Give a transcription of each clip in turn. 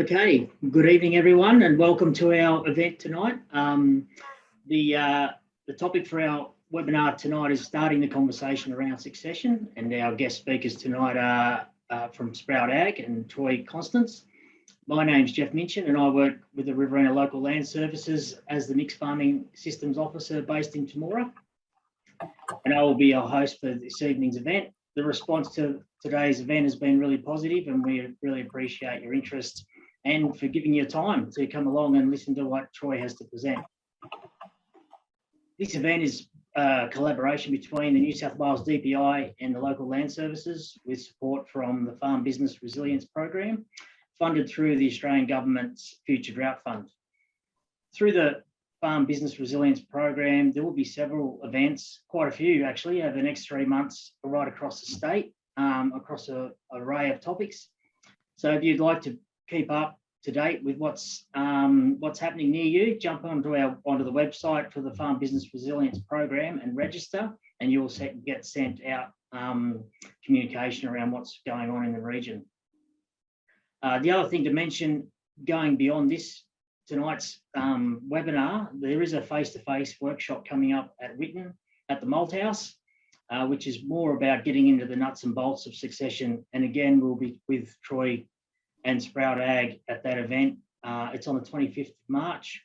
Okay, good evening everyone and welcome to our event tonight. The topic for our webinar tonight is starting the conversation around succession, and our guest speakers tonight are from SproutAg and Troy Constance. My name's Jeff Minchin and I work with the Riverina Local Land Services as the Mixed Farming Systems Officer based in Temora, and I will be your host for this evening's event. The response to today's event has been really positive and we really appreciate your interest and for giving your time to come along and listen to what Troy has to present. This event is a collaboration between the New South Wales DPI and the local land services with support from the Farm Business Resilience Program, funded through the Australian Government's Future Drought Fund. Through the Farm Business Resilience Program, there will be several events, quite a few actually, over the next 3 months right across the state, across an array of topics. So if you'd like to keep up to date with what's happening near you, jump onto the website for the Farm Business Resilience Program and register, and you'll get sent out communication around what's going on in the region. The other thing to mention, going beyond tonight's webinar, there is a face-to-face workshop coming up at Whitten at the Malthouse, which is more about getting into the nuts and bolts of succession. And again, we'll be with Troy and SproutAg at that event. It's on the 25th of March.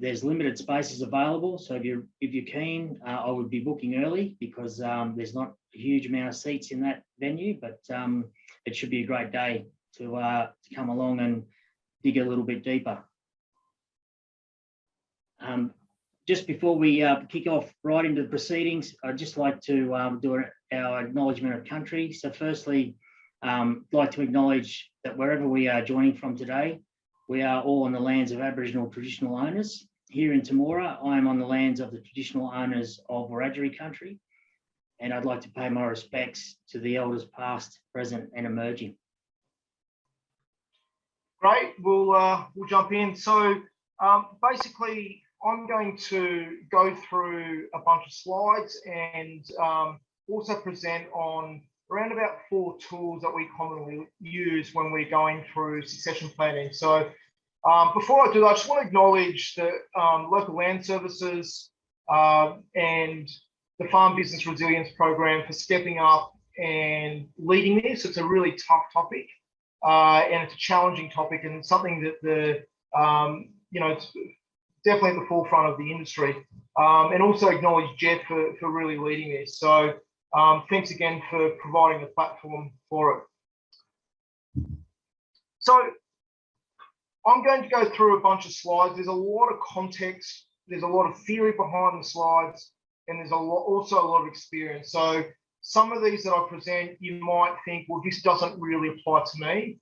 There's limited spaces available, so if you're keen, I would be booking early because there's not a huge amount of seats in that venue, but it should be a great day to come along and dig a little bit deeper. Just before we kick off right into the proceedings, I'd just like to do our acknowledgement of country. So firstly, I'd like to acknowledge that wherever we are joining from today, we are all on the lands of Aboriginal traditional owners. Here in Temora, I am on the lands of the traditional owners of Wiradjuri country, and I'd like to pay my respects to the elders past, present and emerging. Great, we'll jump in. So basically, I'm going to go through a bunch of slides and also present on around about 4 tools that we commonly use when we're going through succession planning. So before I do that, I just want to acknowledge the local land services and the Farm Business Resilience Program for stepping up and leading this. It's a really tough topic and it's a challenging topic and something that it's definitely at the forefront of the industry. And also acknowledge Jeff for really leading this. So thanks again for providing the platform for it. So I'm going to go through a bunch of slides. There's a lot of context, there's a lot of theory behind the slides, and there's also a lot of experience. So some of these that I present, you might think, well, this doesn't really apply to me,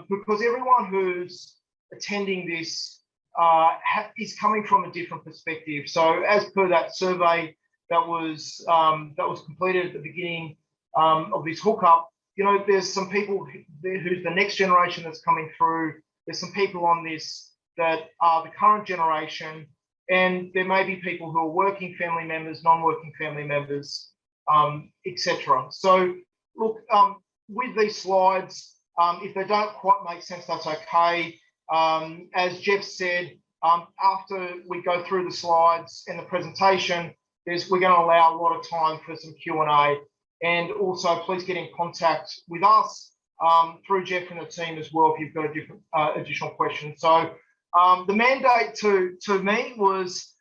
because everyone who's attending this is coming from a different perspective. So as per that survey that was completed at the beginning of this hookup, there's some people who's the next generation that's coming through. There's some people on this that are the current generation, and there may be people who are working family members, non-working family members, etc. So look, with these slides, if they don't quite make sense, that's okay. As Jeff said, after we go through the slides and the presentation, we're going to allow a lot of time for some Q&A, and also please get in contact with us through Jeff and the team as well if you've got different additional questions. So the mandate to me was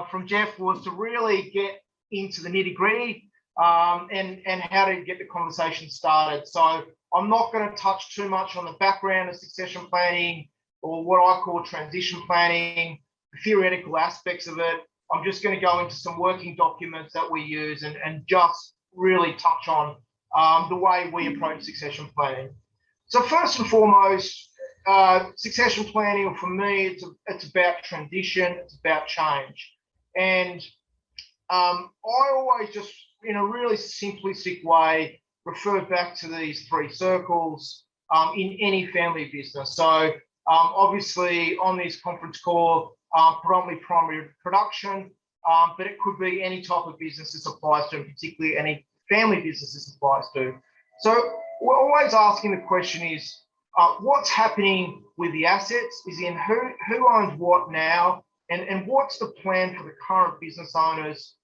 from Jeff was to really get into the nitty-gritty and how to get the conversation started. So I'm not going to touch too much on the background of succession planning or what I call transition planning, the theoretical aspects of it. I'm just going to go into some working documents that we use and just really touch on the way we approach succession planning. So first and foremost, succession planning, for me, it's about transition, it's about change. And I always just, in a really simplistic way, refer back to these 3 circles in any family business. So obviously on this conference call, predominantly primary production, but it could be any type of business this applies to, and particularly any family business this applies to. So we're always asking the question is, What's happening with the assets is in who owns what now, and what's the plan for the current business owners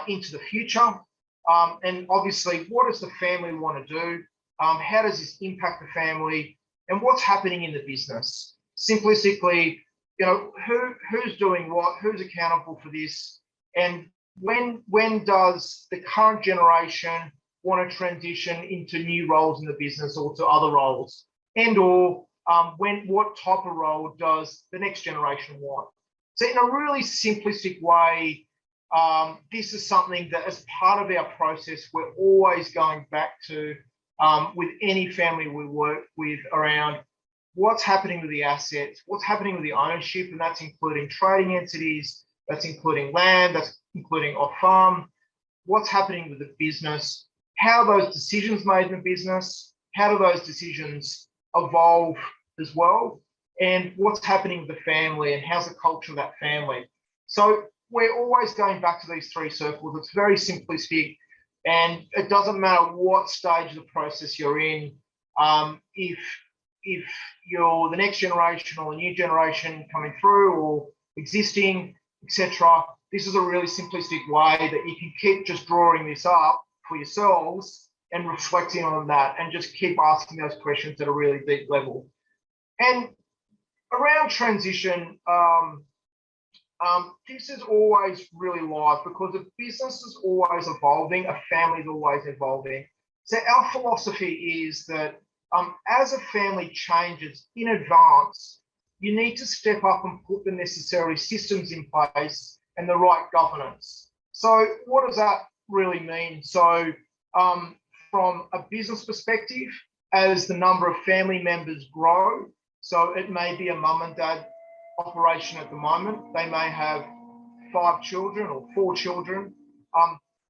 into the future. And obviously, what does the family want to do? How does this impact the family? And what's happening in the business? Simplistically, who's doing what? Who's accountable for this? And when does the current generation want to transition into new roles in the business or to other roles? And or what type of role does the next generation want? So in a really simplistic way, this is something that as part of our process, we're always going back to with any family we work with around what's happening with the assets, what's happening with the ownership, and that's including trading entities, that's including land, that's including off-farm, what's happening with the business, how are those decisions made in the business, how do those decisions evolve as well, and what's happening with the family and how's the culture of that family. So we're always going back to these three circles. It's very simplistic, and it doesn't matter what stage of the process you're in. If you're the next generation or the new generation coming through or existing, etc., this is a really simplistic way that you can keep just drawing this up for yourselves and reflecting on that and just keep asking those questions at a really deep level. And around transition, this is always really live because a business is always evolving, a family is always evolving. So our philosophy is that as a family changes in advance, you need to step up and put the necessary systems in place and the right governance. So what does that really mean? So from a business perspective, as the number of family members grow, so it may be a mum and dad operation at the moment, they may have 5 children or 4 children.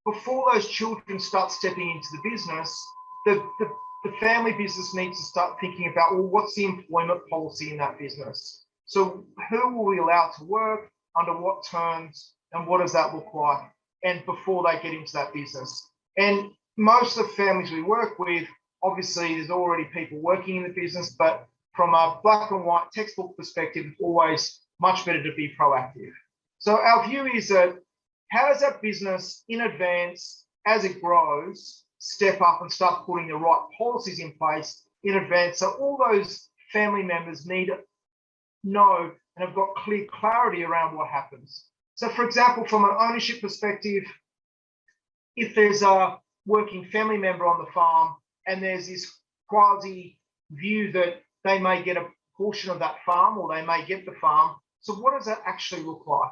Before those children start stepping into the business, the family business needs to start thinking about, well, what's the employment policy in that business? So who will we allow to work, under what terms, and what does that look like? And before they get into that business. And most of the families we work with, obviously there's already people working in the business, but from a black and white textbook perspective, it's always much better to be proactive. So our view is that how does that business in advance, as it grows, step up and start putting the right policies in place in advance, so all those family members need to know and have got clear clarity around what happens. So for example, from an ownership perspective, if there's a working family member on the farm and there's this quasi view that they may get a portion of that farm or they may get the farm, so what does that actually look like?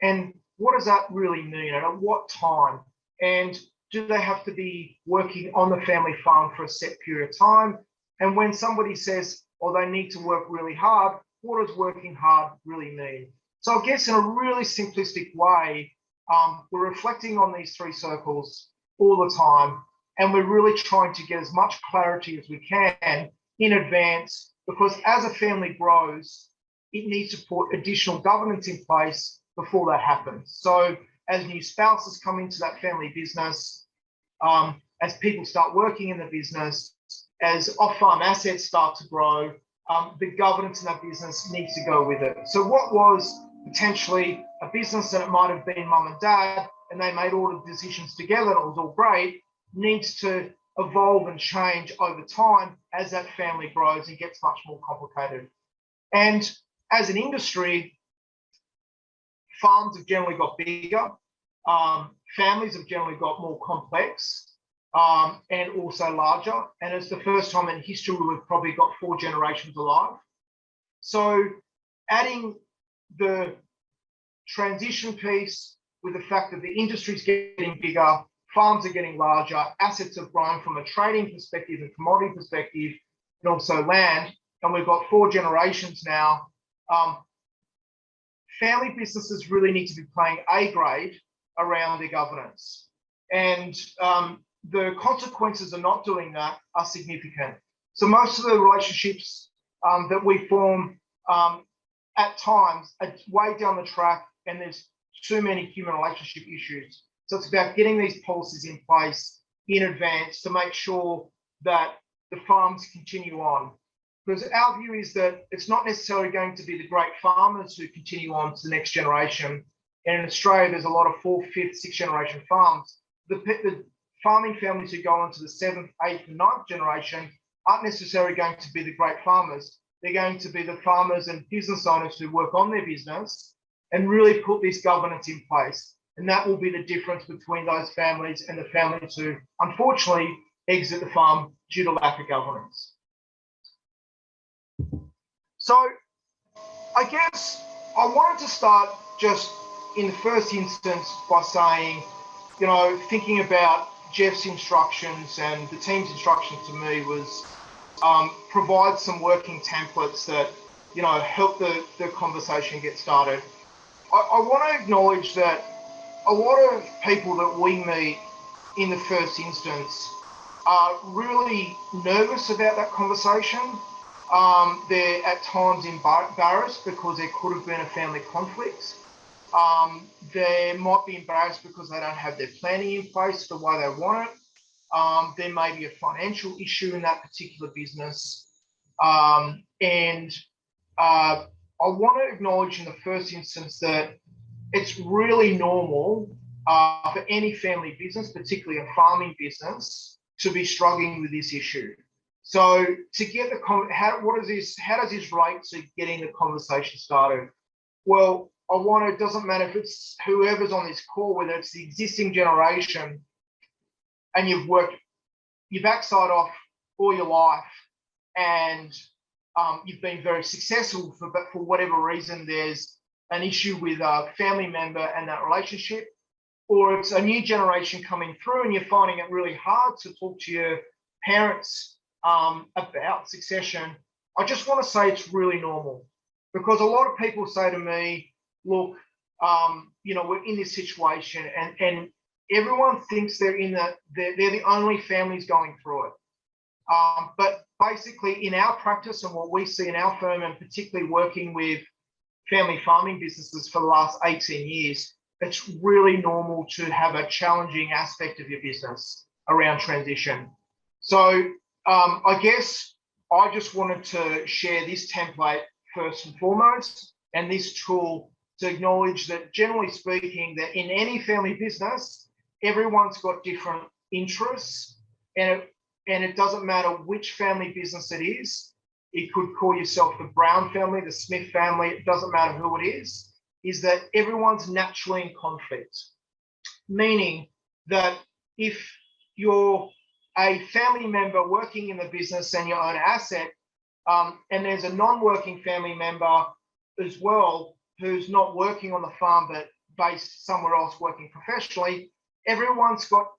And what does that really mean and at what time? And do they have to be working on the family farm for a set period of time? And when somebody says, oh, they need to work really hard, what does working hard really mean? So I guess in a really simplistic way, we're reflecting on these three circles all the time, and we're really trying to get as much clarity as we can in advance, because as a family grows, it needs to put additional governance in place before that happens. So as new spouses come into that family business, as people start working in the business, as off-farm assets start to grow, the governance in that business needs to go with it. So what was potentially a business that it might have been mum and dad, and they made all the decisions together and it was all great, needs to evolve and change over time as that family grows and gets much more complicated. And as an industry, farms have generally got bigger, families have generally got more complex, and also larger. And it's the first time in history we've probably got 4 generations alive. So adding the transition piece with the fact that the industry's getting bigger, farms are getting larger, assets have grown from a trading perspective and commodity perspective, and also land, and we've got 4 generations now. Family businesses really need to be playing A grade around their governance. And the consequences of not doing that are significant. So most of the relationships that we form at times are way down the track, and there's too many human relationship issues. So it's about getting these policies in place in advance to make sure that the farms continue on. because our view is that it's not necessarily going to be the great farmers who continue on to the next generation. And in Australia, there's a lot of 4th, 5th, 6th generation farms. The farming families who go on to the 7th, 8th, and 9th generation aren't necessarily going to be the great farmers. They're going to be the farmers and business owners who work on their business and really put this governance in place. And that will be the difference between those families and the families who, unfortunately, exit the farm due to lack of governance. So I guess I wanted to start just in the first instance by saying, you know, thinking about Jeff's instructions and the team's instruction to me was provide some working templates that, you know, help the conversation get started. I want to acknowledge that a lot of people that we meet in the first instance are really nervous about that conversation. They're at times embarrassed because there could have been a family conflict. They might be embarrassed because they don't have their planning in place the way they want it. There may be a financial issue in that particular business. I want to acknowledge in the first instance that it's really normal for any family business, particularly a farming business, to be struggling with this issue. So to get how does this relate to getting the conversation started? Well, it doesn't matter if it's whoever's on this call, whether it's the existing generation and you've worked your backside off all your life and you've been very successful, but for whatever reason, there's an issue with a family member and that relationship, or it's a new generation coming through and you're finding it really hard to talk to your parents about succession. I just want to say it's really normal, because a lot of people say to me, look, you know, we're in this situation and everyone thinks they're the only families going through it. But basically in our practice and what we see in our firm, and particularly working with family farming businesses for the last 18 years, it's really normal to have a challenging aspect of your business around transition. So I guess I just wanted to share this template first and foremost, and this tool to acknowledge that, generally speaking, that in any family business, everyone's got different interests, and it doesn't matter which family business it is. It could call yourself the Brown family, the Smith family, it doesn't matter who it is that everyone's naturally in conflict. Meaning that if you're a family member working in the business and you own an asset, and there's a non-working family member as well who's not working on the farm but based somewhere else working professionally, everyone's got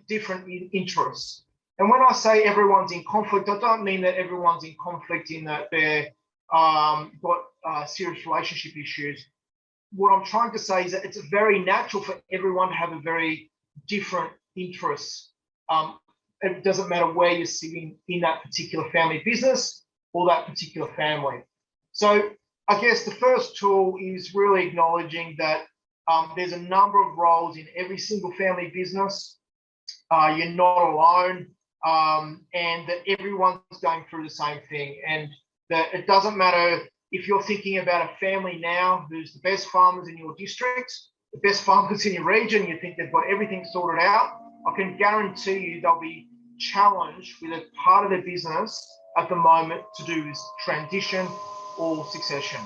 different interests. And when I say everyone's in conflict, I don't mean that everyone's in conflict in that they're got serious relationship issues. What I'm trying to say is that it's very natural for everyone to have a very different interests. It doesn't matter where you're sitting in that particular family business or that particular family. So I guess the first tool is really acknowledging that there's a number of roles in every single family business. You're not alone, and that everyone's going through the same thing. And that it doesn't matter if you're thinking about a family now who's the best farmers in your district, the best farmers in your region, you think they've got everything sorted out, I can guarantee you they'll be challenged with a part of their business at the moment to do with transition or succession.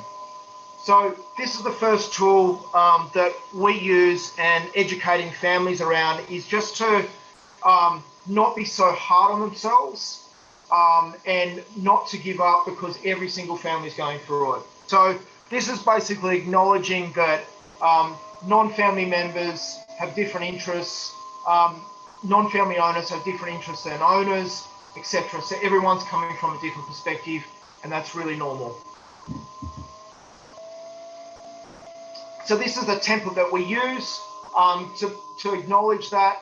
So this is the first tool that we use and educating families around, is just to not be so hard on themselves and not to give up because every single family is going through it. So this is basically acknowledging that non-family members have different interests, non-family owners have different interests than owners, etc. So everyone's coming from a different perspective, and that's really normal. So this is the template that we use to acknowledge that.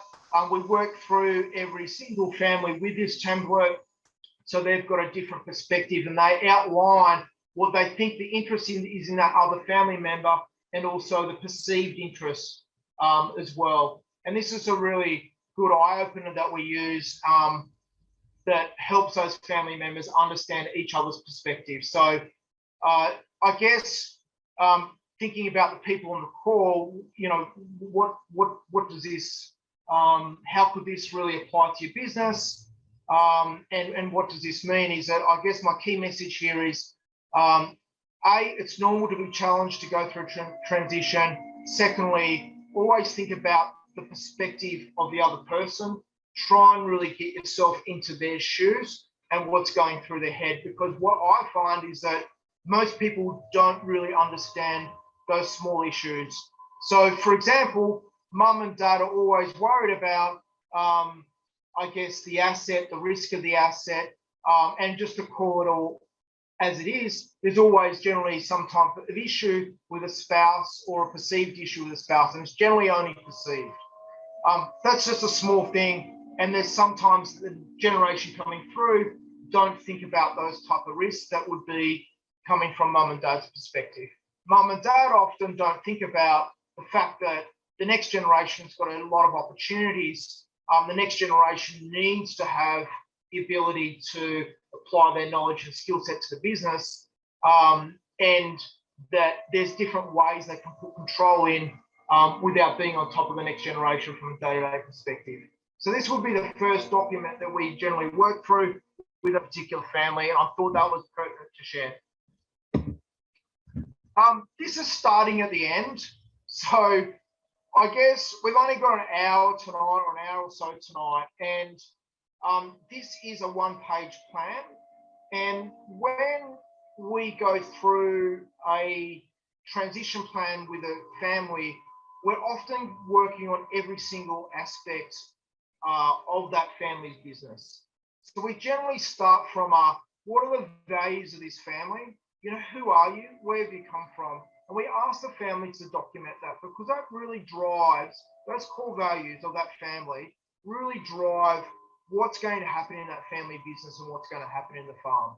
We work through every single family with this template, so they've got a different perspective, and they outline what they think the interest is in that other family member, and also the perceived interest as well. And this is a really good eye-opener that we use that helps those family members understand each other's perspective. So I guess thinking about the people on the call, you know, what does this, how could this really apply to your business? And what does this mean is that I guess my key message here is, it's normal to be challenged to go through a transition. Secondly, always think about the perspective of the other person. Try and really get yourself into their shoes and what's going through their head, because what I find is that most people don't really understand those small issues. So, for example, mum and dad are always worried about, I guess, the asset, the risk of the asset, and just to call it all as it is, there's always generally some type of issue with a spouse or a perceived issue with a spouse, and it's generally only perceived. That's just a small thing. And there's sometimes the generation coming through don't think about those type of risks that would be coming from mum and dad's perspective. Mum and dad often don't think about the fact that the next generation's got a lot of opportunities. The next generation needs to have the ability to apply their knowledge and skill set to the business, and that there's different ways they can put control in without being on top of the next generation from a day-to-day perspective. So this would be the first document that we generally work through with a particular family, and I thought that was pertinent to share. This is starting at the end. So I guess we've only got an hour tonight, or an hour or so tonight, and this is a one-page plan. And when we go through a transition plan with a family, we're often working on every single aspect of that family's business. So we generally start from what are the values of this family? You know, who are you? Where have you come from? And we ask the family to document that, because that really drives, those core values of that family really drive what's going to happen in that family business and what's going to happen in the farm.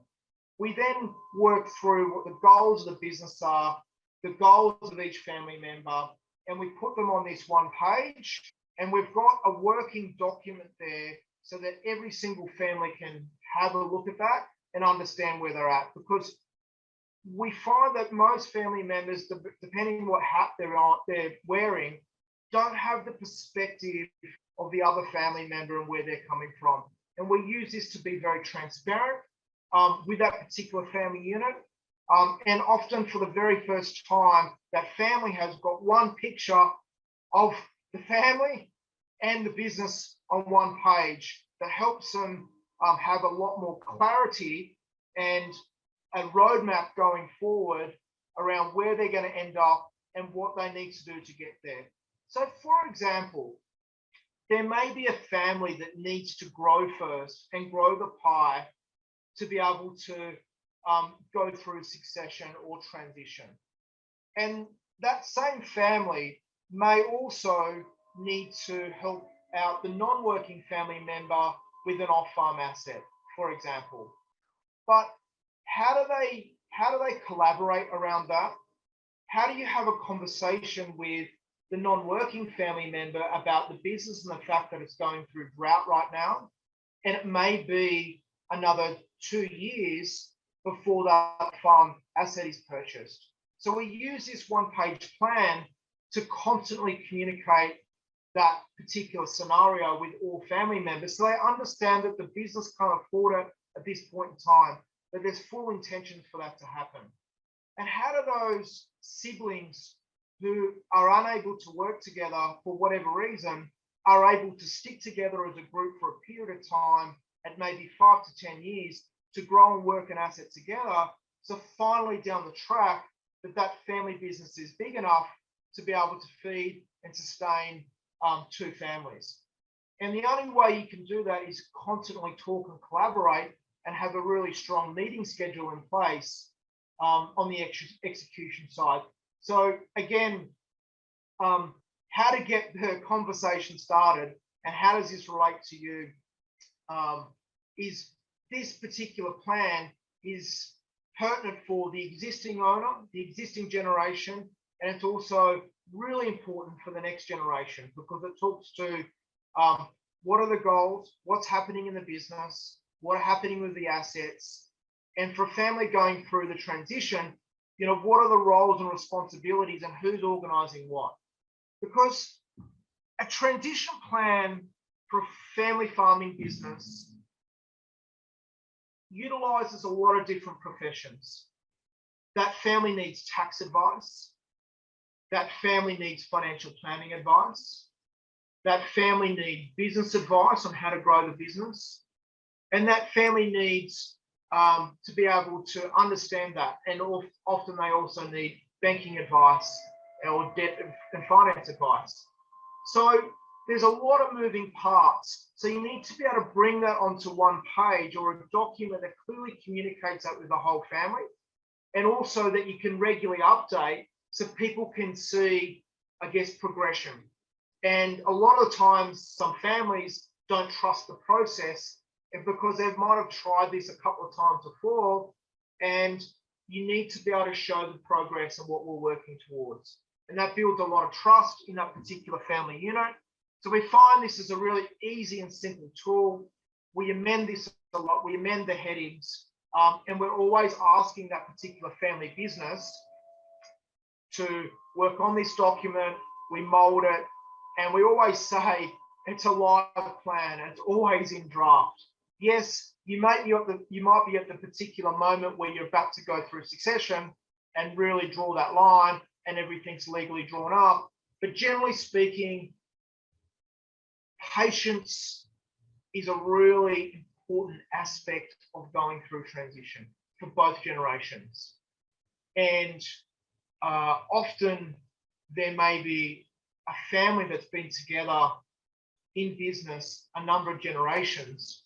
We then work through what the goals of the business are, the goals of each family member, and we put them on this one page. And we've got a working document there so that every single family can have a look at that and understand where they're at. Because we find that most family members, depending on what hat they're wearing, don't have the perspective of the other family member and where they're coming from. And we use this to be very transparent with that particular family unit. And often for the very first time, that family has got one picture of the family and the business on one page that helps them have a lot more clarity and a roadmap going forward around where they're going to end up and what they need to do to get there. So, for example, there may be a family that needs to grow first and grow the pie to be able to go through succession or transition. And that same family may also need to help out the non-working family member with an off-farm asset, for example. But how do they collaborate around that? How do you have a conversation with the non-working family member about the business and the fact that it's going through drought right now? And it may be another 2 years before that farm asset is purchased. So we use this one-page plan to constantly communicate that particular scenario with all family members, so they understand that the business can't afford it at this point in time, but there's full intention for that to happen. And how do those siblings who are unable to work together for whatever reason are able to stick together as a group for a period of time at maybe 5 to 10 years to grow and work an asset together, so finally down the track that family business is big enough to be able to feed and sustain 2 families. And the only way you can do that is constantly talk and collaborate and have a really strong meeting schedule in place on the execution side. So again, how to get the conversation started and how does this relate to you is this particular plan is pertinent for the existing owner, the existing generation, and it's also really important for the next generation because it talks to what are the goals, what's happening in the business, what are happening with the assets, and for a family going through the transition, what are the roles and responsibilities and who's organising what? Because a transition plan for a family farming business utilises a lot of different professions. That family needs tax advice. That family needs financial planning advice. That family needs business advice on how to grow the business. And that family needs to be able to understand that. And often they also need banking advice or debt and finance advice. So there's a lot of moving parts. So you need to be able to bring that onto one page or a document that clearly communicates that with the whole family. And also that you can regularly update so people can see, I guess, progression. And a lot of times, some families don't trust the process because they might have tried this a couple of times before, and you need to be able to show the progress and what we're working towards. And that builds a lot of trust in that particular family unit. So we find this is a really easy and simple tool. We amend this a lot. We amend the headings, and we're always asking that particular family business to work on this document. We mold it, and we always say it's a live plan. It's always in draft. Yes, you might be at the particular moment where you're about to go through succession and really draw that line, and everything's legally drawn up. But generally speaking, patience is a really important aspect of going through transition for both generations. And often there may be a family that's been together in business a number of generations,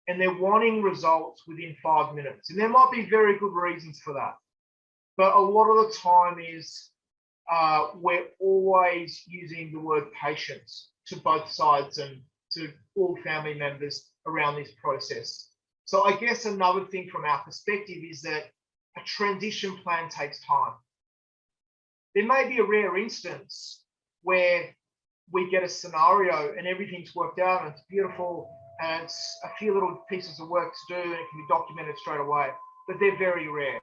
and they're wanting results within 5 minutes. And there might be very good reasons for that. But a lot of the time is we're always using the word patience to both sides and to all family members around this process. So I guess another thing from our perspective is that a transition plan takes time. There may be a rare instance where we get a scenario and everything's worked out and it's beautiful and it's a few little pieces of work to do and it can be documented straight away, but they're very rare.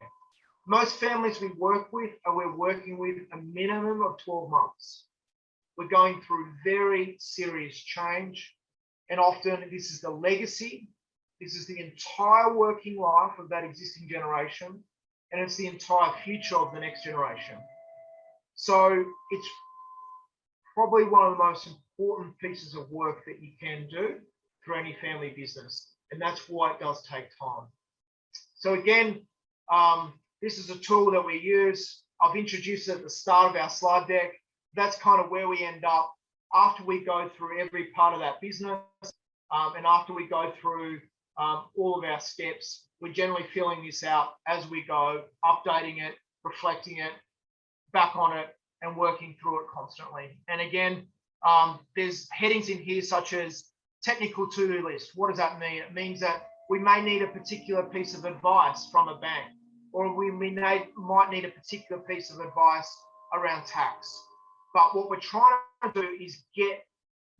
Most families we work with we're working with a minimum of 12 months. We're going through very serious change, and often this is the legacy. This is the entire working life of that existing generation, and it's the entire future of the next generation. So it's probably one of the most important pieces of work that you can do for any family business, and that's why it does take time. So again, this is a tool that we use. I've introduced it at the start of our slide deck. That's kind of where we end up after we go through every part of that business, and after we go through all of our steps. We're generally filling this out as we go, updating it, reflecting it, back on it, and working through it constantly. And again, there's headings in here such as technical to-do list. What does that mean? It means that we may need a particular piece of advice from a bank, or we might need a particular piece of advice around tax. But what we're trying to do is get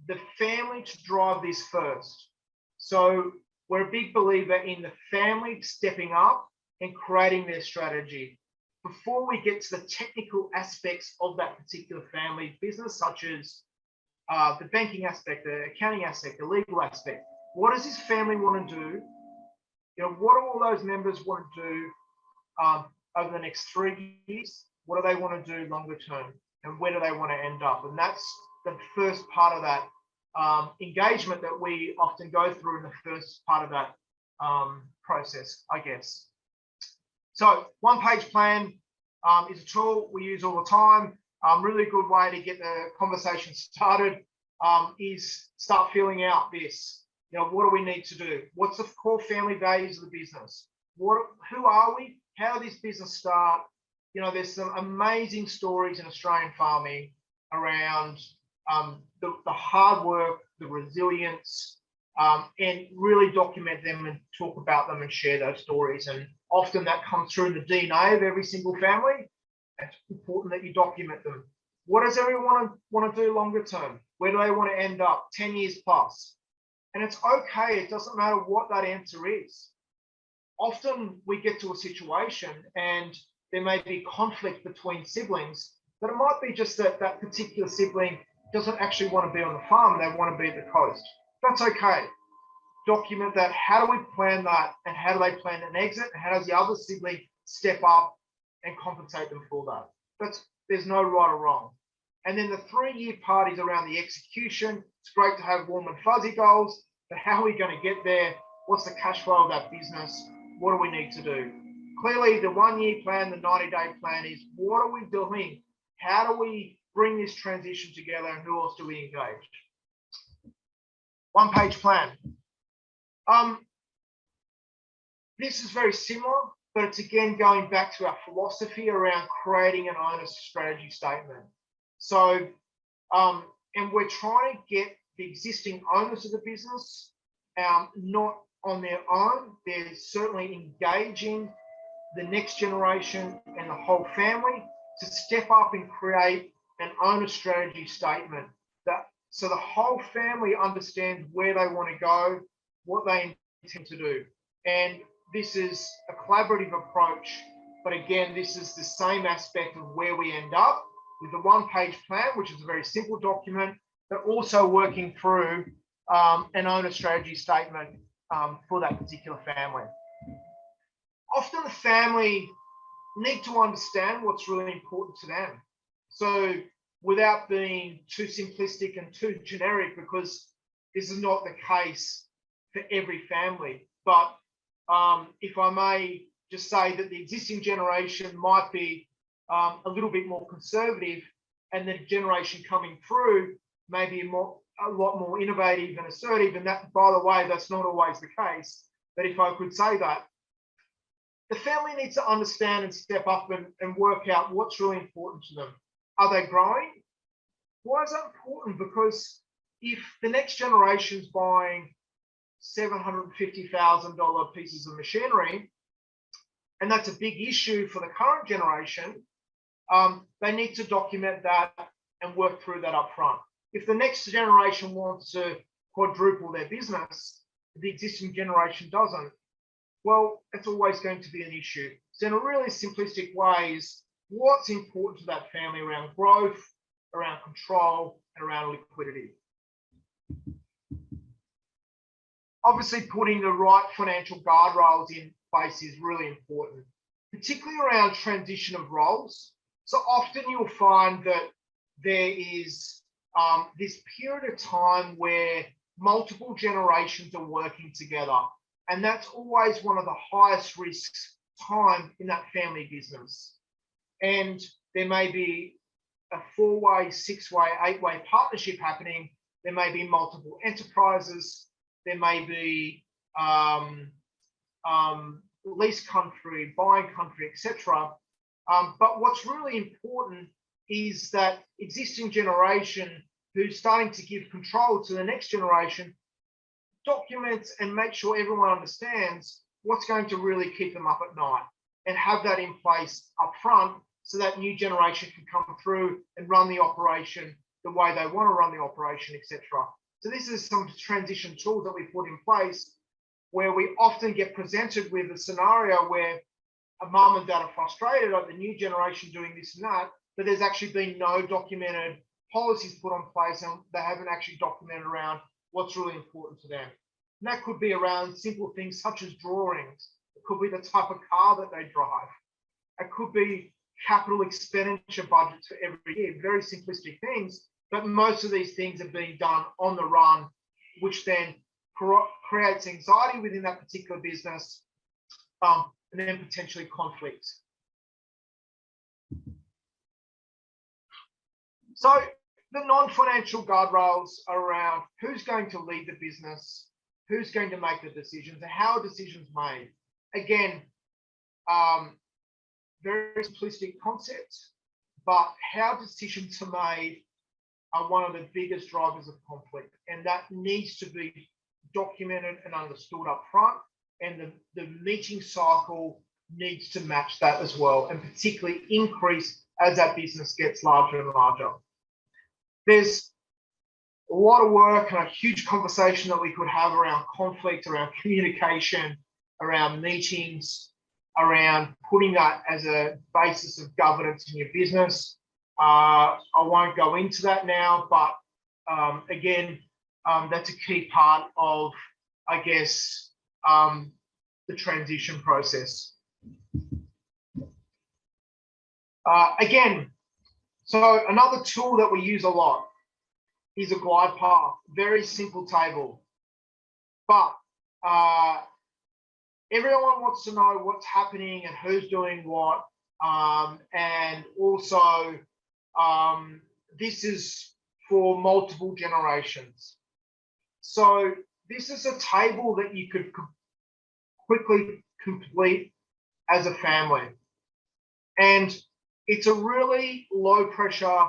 the family to drive this first. So we're a big believer in the family stepping up and creating their strategy before we get to the technical aspects of that particular family business, such as the banking aspect, the accounting aspect, the legal aspect. What does this family want to do? What do all those members want to do over the next 3 years? What do they want to do longer term? And where do they want to end up? And that's the first part of that engagement that we often go through in the first part of that process, I guess. So one-page plan is a tool we use all the time. Really good way to get the conversation started is start filling out this. What do we need to do? What's the core family values of the business? Who are we? How did this business start? There's some amazing stories in Australian farming around the hard work, the resilience, and really document them and talk about them and share those stories. And often that comes through in the DNA of every single family. It's important that you document them. What does everyone want to do longer term? Where do they want to end up? 10 years plus. And it's okay, it doesn't matter what that answer is. Often we get to a situation and there may be conflict between siblings, but it might be just that that particular sibling doesn't actually want to be on the farm, they want to be at the coast. That's okay. Document that. How do we plan that? And how do they plan an exit? And how does the other sibling step up and compensate them for that? There's no right or wrong. And then the 3-year part is around the execution. It's great to have warm and fuzzy goals, but how are we going to get there? What's the cash flow of that business? What do we need to do? Clearly, the 1-year plan, the 90-day plan is what are we doing? How do we bring this transition together, and who else do we engage? 1-page plan. This is very similar, but it's again going back to our philosophy around creating an owner's strategy statement. So, and we're trying to get the existing owners of the business not on their own. They're certainly engaging the next generation and the whole family to step up and create an owner strategy statement so the whole family understands where they want to go, what they intend to do. And this is a collaborative approach, but again, this is the same aspect of where we end up with the 1-page plan, which is a very simple document, but also working through an owner strategy statement for that particular family. Often the family need to understand what's really important to them. So without being too simplistic and too generic, because this is not the case for every family, but if I may just say that the existing generation might be a little bit more conservative, and the generation coming through may be a lot more innovative and assertive. And that, by the way, that's not always the case. But if I could say that, the family needs to understand and step up and work out what's really important to them. Are they growing? Why is that important? Because if the next generation's buying $750,000 pieces of machinery, and that's a big issue for the current generation, they need to document that and work through that up front. If the next generation wants to quadruple their business, the existing generation doesn't, well, it's always going to be an issue. So in a really simplistic way is what's important to that family around growth, around control, and around liquidity. Obviously, putting the right financial guardrails in place is really important, particularly around transition of roles. So often you'll find that there is this period of time where multiple generations are working together. And that's always one of the highest risks time in that family business. And there may be a 4-way, 6-way, 8-way partnership happening. There may be multiple enterprises. There may be lease country, buying country, etc. But what's really important is that existing generation who's starting to give control to the next generation documents and make sure everyone understands what's going to really keep them up at night, and have that in place up front so that new generation can come through and run the operation the way they want to run the operation, etc. So this is some transition tools that we put in place where we often get presented with a scenario where a mum and dad are frustrated at the new generation doing this and that, but there's actually been no documented policies put in place, and they haven't actually documented around what's really important to them. And that could be around simple things such as drawings. It could be the type of car that they drive. It could be capital expenditure budgets for every year, very simplistic things, but most of these things are being done on the run, which then creates anxiety within that particular business, and then potentially conflict. So the non-financial guardrails are around who's going to lead the business, who's going to make the decisions, and how are decisions made. Again, very simplistic concepts, but how decisions are made are one of the biggest drivers of conflict, and that needs to be documented and understood up front, and the meeting cycle needs to match that as well, and particularly increase as that business gets larger and larger. There's a lot of work and a huge conversation that we could have around conflict, around communication, around meetings, around putting that as a basis of governance in your business. I won't go into that now, but again, that's a key part of, I guess, the transition process. Again, so another tool that we use a lot is a glide path, very simple table. But everyone wants to know what's happening and who's doing what. And also, this is for multiple generations. So this is a table that you could quickly complete as a family. And it's a really low pressure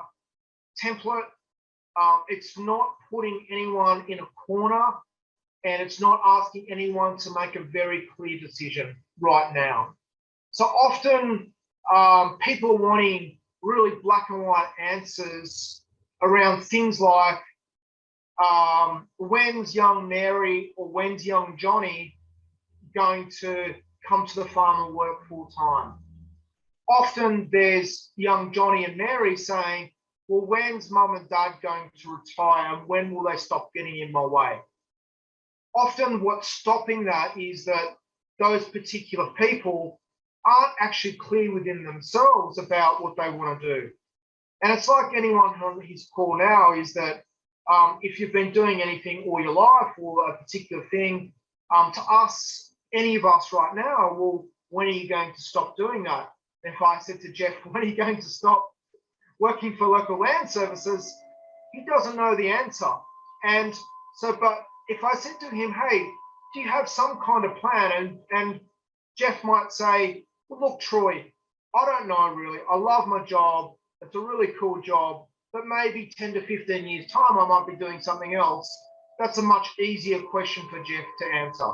template. It's not putting anyone in a corner, and it's not asking anyone to make a very clear decision right now. So often people are wanting really black and white answers around things like when's young Mary or when's young Johnny going to come to the farm and work full time. Often there's young Johnny and Mary saying, well, when's mum and dad going to retire and when will they stop getting in my way? Often what's stopping that is that those particular people aren't actually clear within themselves about what they want to do. And it's like anyone on his call now is that if you've been doing anything all your life or a particular thing, to us, any of us right now, well, when are you going to stop doing that? If I said to Jeff, when are you going to stop working for local land services? He doesn't know the answer. And so, but if I said to him, hey, do you have some kind of plan? And Jeff might say, well, look, Troy, I don't know really. I love my job. It's a really cool job, but maybe 10 to 15 years time, I might be doing something else. That's a much easier question for Jeff to answer.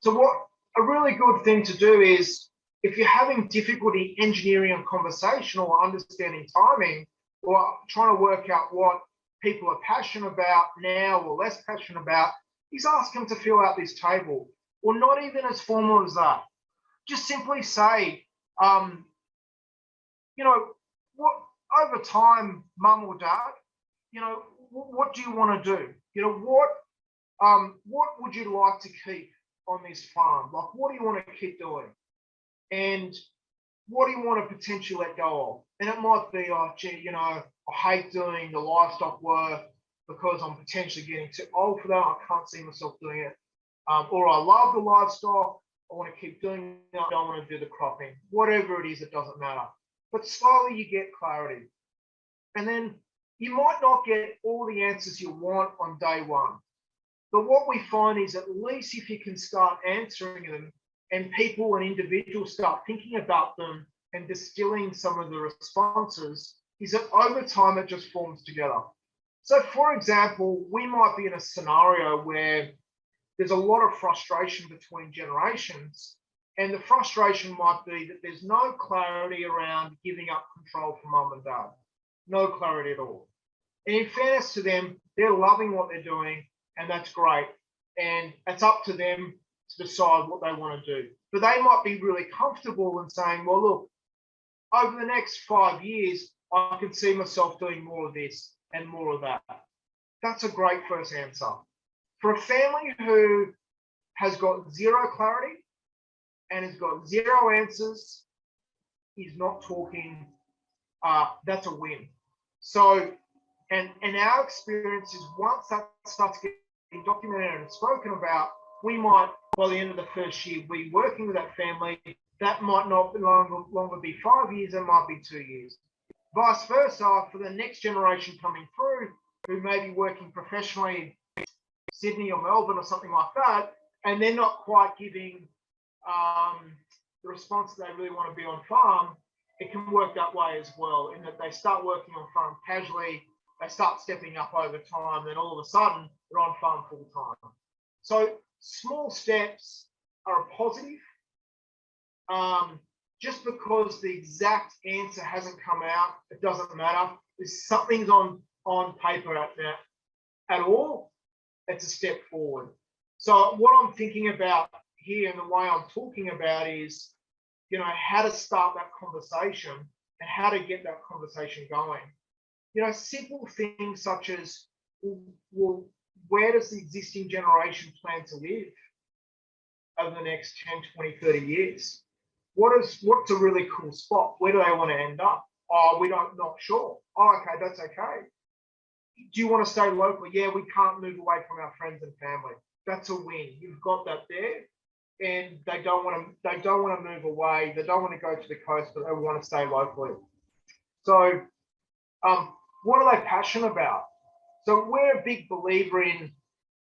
So what a really good thing to do is, if you're having difficulty engineering a conversation or understanding timing or trying to work out what people are passionate about now or less passionate about, is ask them to fill out this table, or not even as formal as that. Just simply say, you know, what over time, mum or dad, you know, what do you want to do? You know, what would you like to keep on this farm? Like, what do you want to keep doing? And what do you want to potentially let go of? And it might be, oh, gee, you know, I hate doing the livestock work because I'm potentially getting too old for that. I can't see myself doing it. Or I love the livestock. I want to keep doing it. I don't want to do the cropping. Whatever it is, it doesn't matter. But slowly you get clarity. And then you might not get all the answers you want on day one. But what we find is, at least if you can start answering them, and people and individuals start thinking about them and distilling some of the responses, is that over time it just forms together. So for example, we might be in a scenario where there's a lot of frustration between generations, and the frustration might be that there's no clarity around giving up control for mum and dad. No clarity at all. And in fairness to them, they're loving what they're doing, and that's great. And it's up to them to decide what they want to do. But they might be really comfortable in saying, well, look, over the next 5 years, I can see myself doing more of this and more of that. That's a great first answer. For a family who has got zero clarity and has got zero answers, is not talking, that's a win. So, and our experience is, once that starts getting documented and spoken about, we might, by the end of the first year, be working with that family. That might not longer be 5 years, it might be 2 years. Vice versa, for the next generation coming through, who may be working professionally in Sydney or Melbourne or something like that, and they're not quite giving the response that they really want to be on farm, it can work that way as well, in that they start working on farm casually, they start stepping up over time, then all of a sudden they're on farm full time. So small steps are a positive. Just because the exact answer hasn't come out, it doesn't matter. Something's on paper out there, at all, it's a step forward. So what I'm thinking about here and the way I'm talking about is, you know, how to start that conversation and how to get that conversation going. You know, simple things such as, well, where does the existing generation plan to live over the next 10, 20, 30 years? What's a really cool spot? Where do they want to end up? Oh, not sure. Oh, okay, that's okay. Do you want to stay local? Yeah, we can't move away from our friends and family. That's a win. You've got that there. And they don't want to move away. They don't want to go to the coast, but they want to stay locally. So what are they passionate about? So we're a big believer in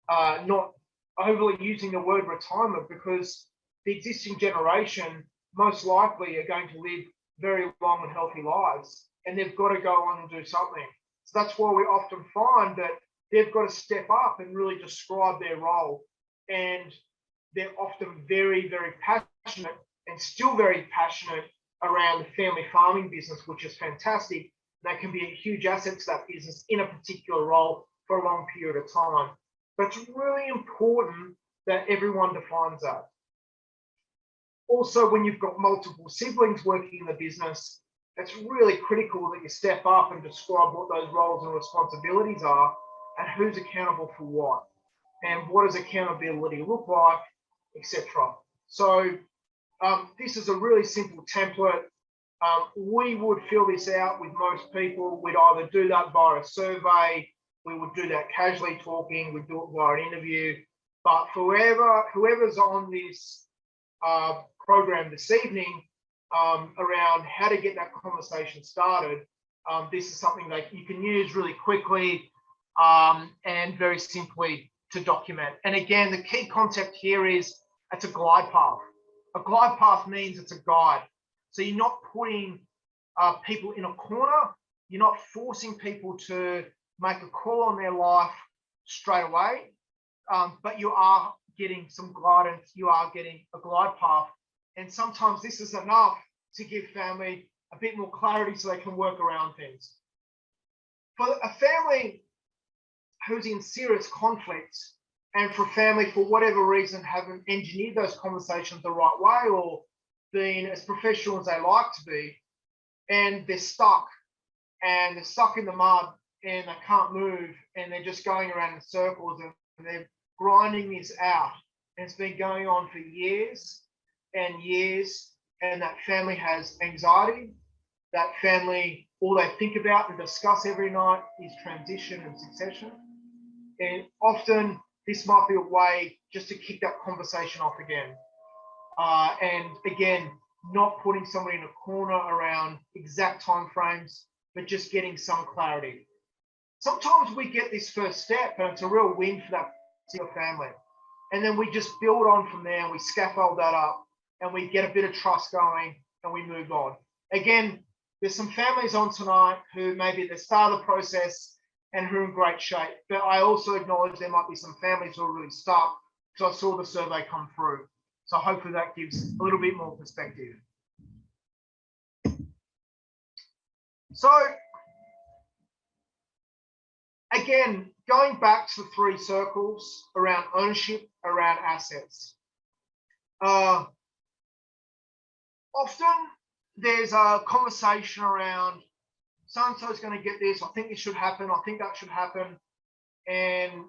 not overly using the word retirement, because the existing generation most likely are going to live very long and healthy lives, and they've got to go on and do something. So that's why we often find that they've got to step up and really describe their role. And they're often very, very passionate, and still very passionate around the family farming business, which is fantastic. That can be a huge asset to that business in a particular role for a long period of time. But it's really important that everyone defines that. Also, when you've got multiple siblings working in the business, it's really critical that you step up and describe what those roles and responsibilities are, and who's accountable for what, and what does accountability look like, etc. So this is a really simple template. We would fill this out with most people. We'd either do that via a survey, we would do that casually talking, we'd do it via an interview. But for whoever's on this program this evening, around how to get that conversation started, this is something that you can use really quickly and very simply to document. And again, the key concept here is it's a glide path. A glide path means it's a guide. So you're not putting people in a corner. You're not forcing people to make a call on their life straight away, but you are getting some guidance. You are getting a glide path. And sometimes this is enough to give family a bit more clarity so they can work around things. For a family who's in serious conflicts, and for family, for whatever reason, haven't engineered those conversations the right way or been as professional as they like to be, and they're stuck in the mud and they can't move, and they're just going around in circles, and they're grinding this out, and it's been going on for years and years, and that family has anxiety. That family, all they think about and discuss every night is transition and succession. And often this might be a way just to kick that conversation off again. And again, not putting somebody in a corner around exact timeframes, but just getting some clarity. Sometimes we get this first step and it's a real win for that particular family. And then we just build on from there, and we scaffold that up, and we get a bit of trust going, and we move on. Again, there's some families on tonight who maybe at the start of the process and who are in great shape. But I also acknowledge there might be some families who are really stuck, because I saw the survey come through. So hopefully that gives a little bit more perspective. So again, going back to the 3 circles around ownership, around assets. Often there's a conversation around so-and-so is going to get this, I think this should happen, I think that should happen. And,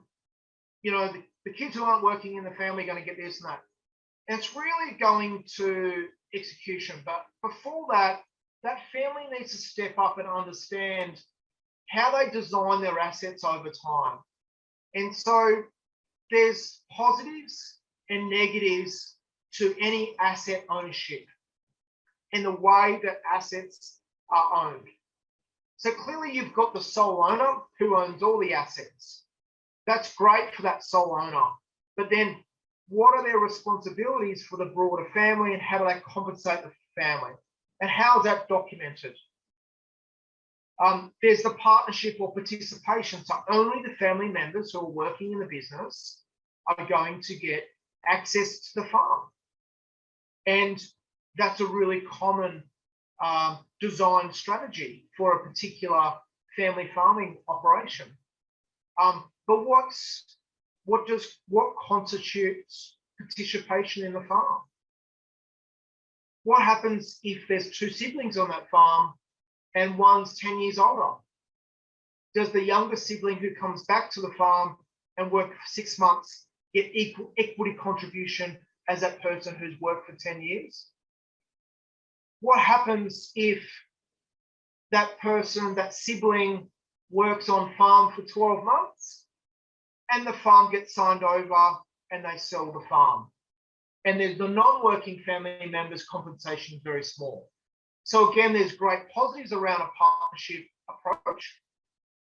you know, the kids who aren't working in the family are going to get this and that. And it's really going to execution. But before that, that family needs to step up and understand how they design their assets over time. And so there's positives and negatives to any asset ownership and the way that assets are owned. So clearly you've got the sole owner who owns all the assets. That's great for that sole owner. But then what are their responsibilities for the broader family, and how do they compensate the family? And how is that documented? There's the partnership or participation. So only the family members who are working in the business are going to get access to the farm. And that's a really common design strategy for a particular family farming operation. But what constitutes participation in the farm? What happens if there's two siblings on that farm and one's 10 years older? Does the younger sibling who comes back to the farm and work for 6 months get equal equity contribution as that person who's worked for 10 years? What happens if that person, that sibling, works on farm for 12 months and the farm gets signed over and they sell the farm? And there's the non-working family members' compensation is very small. So again, there's great positives around a partnership approach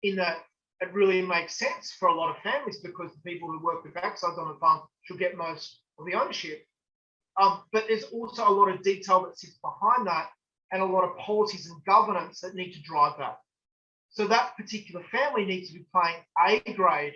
in that it really makes sense for a lot of families because the people who work with backsides on the farm should get most of the ownership. But there's also a lot of detail that sits behind that and a lot of policies and governance that need to drive that. So that particular family needs to be playing A grade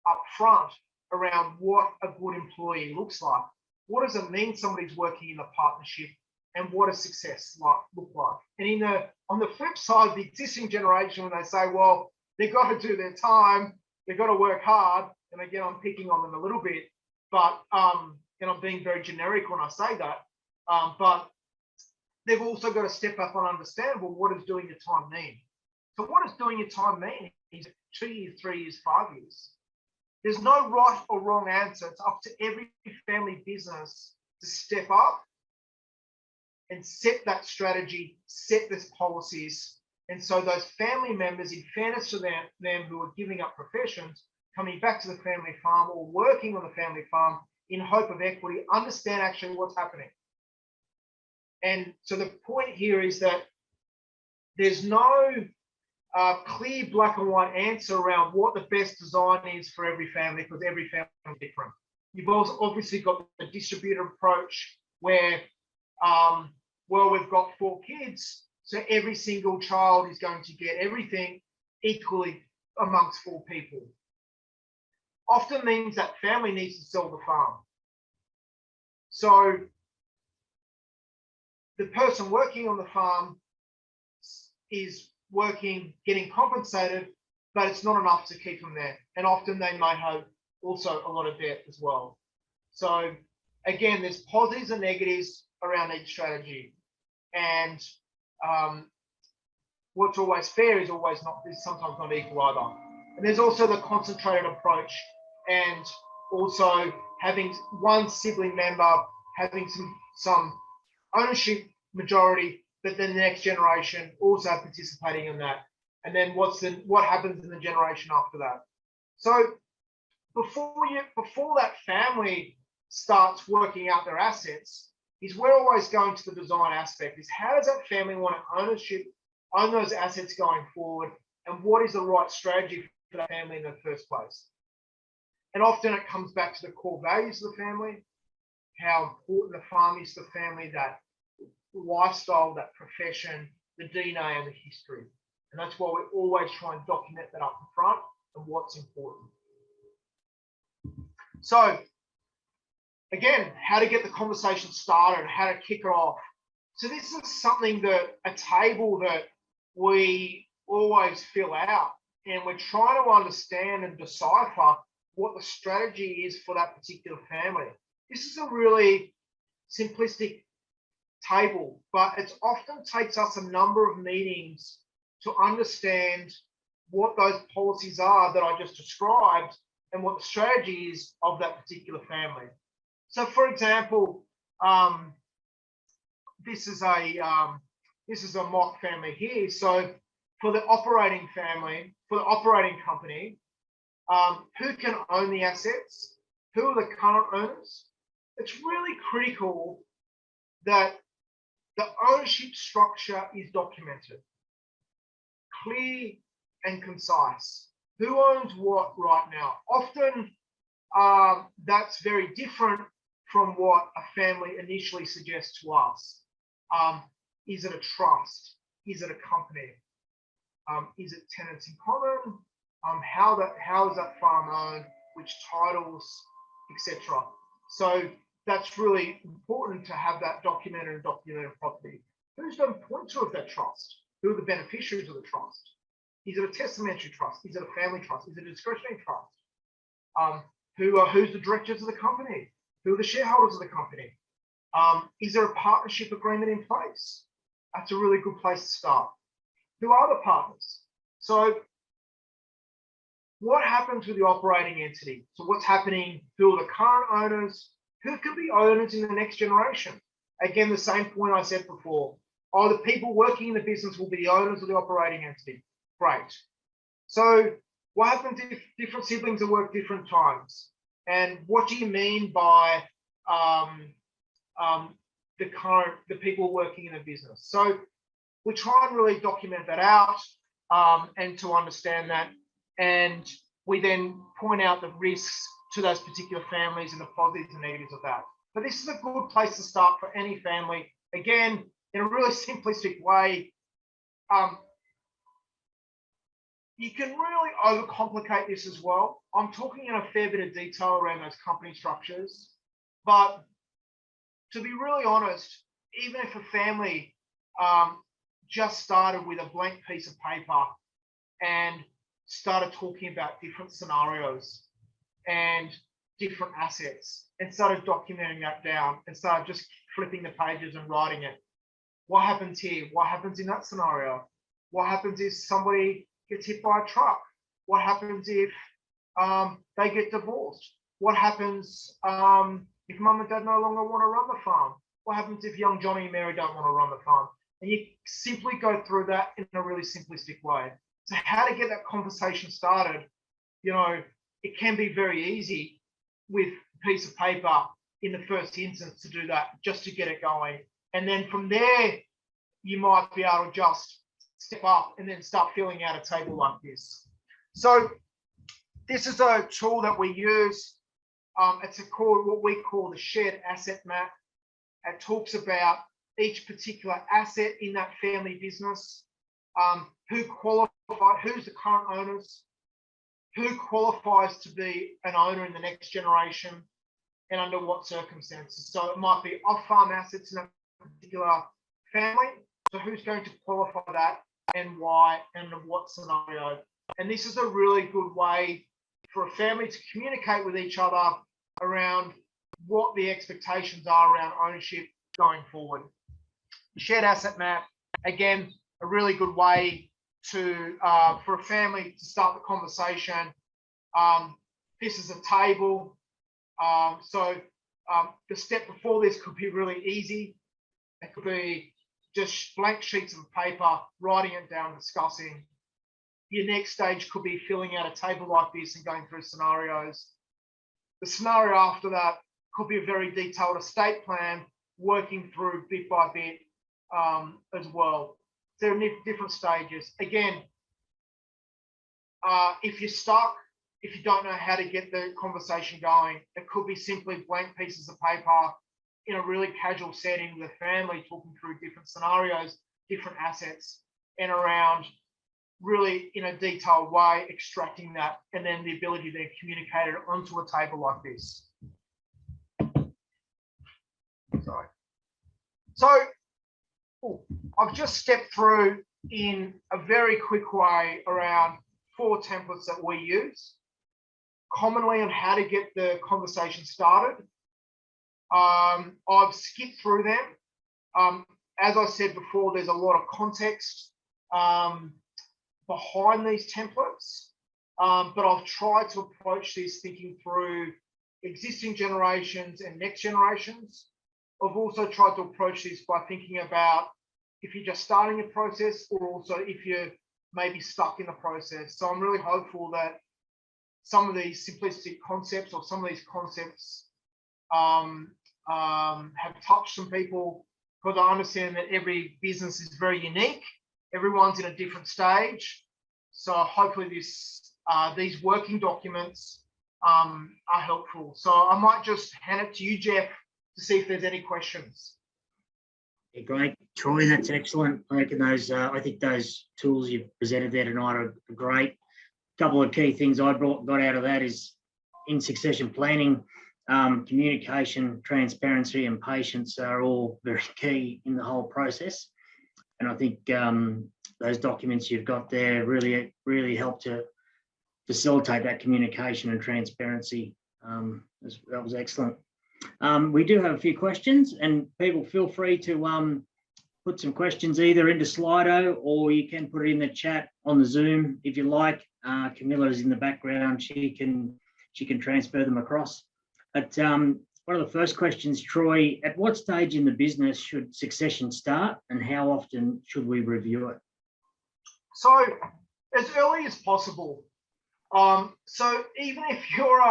up front around what a good employee looks like. What does it mean somebody's working in a partnership and what does success look like? And on the flip side, the existing generation, when they say, well, they've got to do their time, they've got to work hard, and again, I'm picking on them a little bit, but and I'm being very generic when I say that, but they've also got to step up and understand, well, what does doing your time mean? So what does doing your time mean? Is it 2 years, 3 years, 5 years? There's no right or wrong answer. It's up to every family business to step up and set that strategy, set these policies. And so those family members, in fairness to them who are giving up professions, coming back to the family farm or working on the family farm in hope of equity, understand actually what's happening. And so the point here is that there's no clear black and white answer around what the best design is for every family, because every family is different. You've also obviously got the distributed approach where, well, we've got 4 kids, so every single child is going to get everything equally amongst 4 people. Often means that family needs to sell the farm. So the person working on the farm is working, getting compensated, but it's not enough to keep them there. And often they might have also a lot of debt as well. So again, there's positives and negatives around each strategy. And what's always fair is sometimes not equal either. And there's also the concentrated approach, and also having one sibling member having some ownership majority, but then the next generation also participating in that. And then what happens in the generation after that? So before that family starts working out their assets, we're always going to the design aspect, is how does that family want to own those assets going forward, and what is the right strategy for that family in the first place? And often it comes back to the core values of the family, how important the farm is to the family, that lifestyle, that profession, the DNA and the history. And that's why we always try and document that up front and what's important. So again, how to get the conversation started, how to kick it off. So this is something a table that we always fill out, and we're trying to understand and decipher what the strategy is for that particular family. This is a really simplistic table, but it often takes us a number of meetings to understand what those policies are that I just described and what the strategy is of that particular family. So for example, this is a mock family here. So for the operating family, for the operating company, who can own the assets? Who are the current owners? It's really critical that the ownership structure is documented, clear and concise. Who owns what right now? Often that's very different from what a family initially suggests to us. Is it a trust? Is it a company? Is it tenants in common? How is that farm owned? Which titles, etc. So that's really important to have that documented properly. Who's the appointer of that trust? Who are the beneficiaries of the trust? Is it a testamentary trust? Is it a family trust? Is it a discretionary trust? Who's the directors of the company? Who are the shareholders of the company? Is there a partnership agreement in place? That's a really good place to start. Who are the partners? So what happens with the operating entity? So what's happening? Who are the current owners? Who could be owners in the next generation? Again, the same point I said before. Oh, the people working in the business will be the owners of the operating entity. Great. So what happens if different siblings have worked different times? And what do you mean by the people working in the business? So we try and really document that out and to understand that. And we then point out the risks to those particular families and the positives and negatives of that. But this is a good place to start for any family. Again, in a really simplistic way, you can really overcomplicate this as well. I'm talking in a fair bit of detail around those company structures, but to be really honest, even if a family just started with a blank piece of paper and started talking about different scenarios and different assets and started documenting that down and started just flipping the pages and writing it. What happens here? What happens in that scenario? What happens if somebody gets hit by a truck? What happens if they get divorced? What happens if mum and dad no longer want to run the farm? What happens if young Johnny and Mary don't want to run the farm? And you simply go through that in a really simplistic way. So how to get that conversation started, you know, it can be very easy with a piece of paper in the first instance to do that, just to get it going. And then from there, you might be able to just step up and then start filling out a table like this. So this is a tool that we use. It's called what we call the shared asset map. It talks about each particular asset in that family business, who qualifies, who's the current owners, who qualifies to be an owner in the next generation, and under what circumstances. So it might be off-farm assets in a particular family. So who's going to qualify that and why and in what scenario? And this is a really good way for a family to communicate with each other around what the expectations are around ownership going forward. Shared asset map, again, a really good way to for a family to start the conversation. This is a table. The step before this could be really easy. It could be just blank sheets of paper, writing it down, discussing. Your next stage could be filling out a table like this and going through scenarios. The scenario after that could be a very detailed estate plan, working through bit by bit as well. There are different stages. Again, if you're stuck, if you don't know how to get the conversation going, it could be simply blank pieces of paper in a really casual setting with a family, talking through different scenarios, different assets, and around really in a detailed way, extracting that, and then the ability to communicate it onto a table like this. Sorry. So I've just stepped through in a very quick way around 4 templates that we use commonly on how to get the conversation started. I've skipped through them. As I said before, there's a lot of context behind these templates, but I've tried to approach this thinking through existing generations and next generations. I've also tried to approach this by thinking about if you're just starting a process, or also if you're maybe stuck in the process. So I'm really hopeful that some of these simplistic concepts, or some of these concepts have touched some people, because I understand that every business is very unique. Everyone's in a different stage. So hopefully these working documents are helpful. So I might just hand it to you, Jeff, to see if there's any questions. Yeah, great, Troy. That's excellent. I reckon those. I think those tools you've presented there tonight are great. A couple of key things I got out of that is in succession planning, communication, transparency, and patience are all very key in the whole process. And I think those documents you've got there really help to facilitate that communication and transparency. That was excellent. We do have a few questions, and people feel free to put some questions either into Slido, or you can put it in the chat on the Zoom if you like. Camilla is in the background; she can transfer them across. But one of the first questions, Troy, at what stage in the business should succession start, and how often should we review it? So as early as possible. So even if you're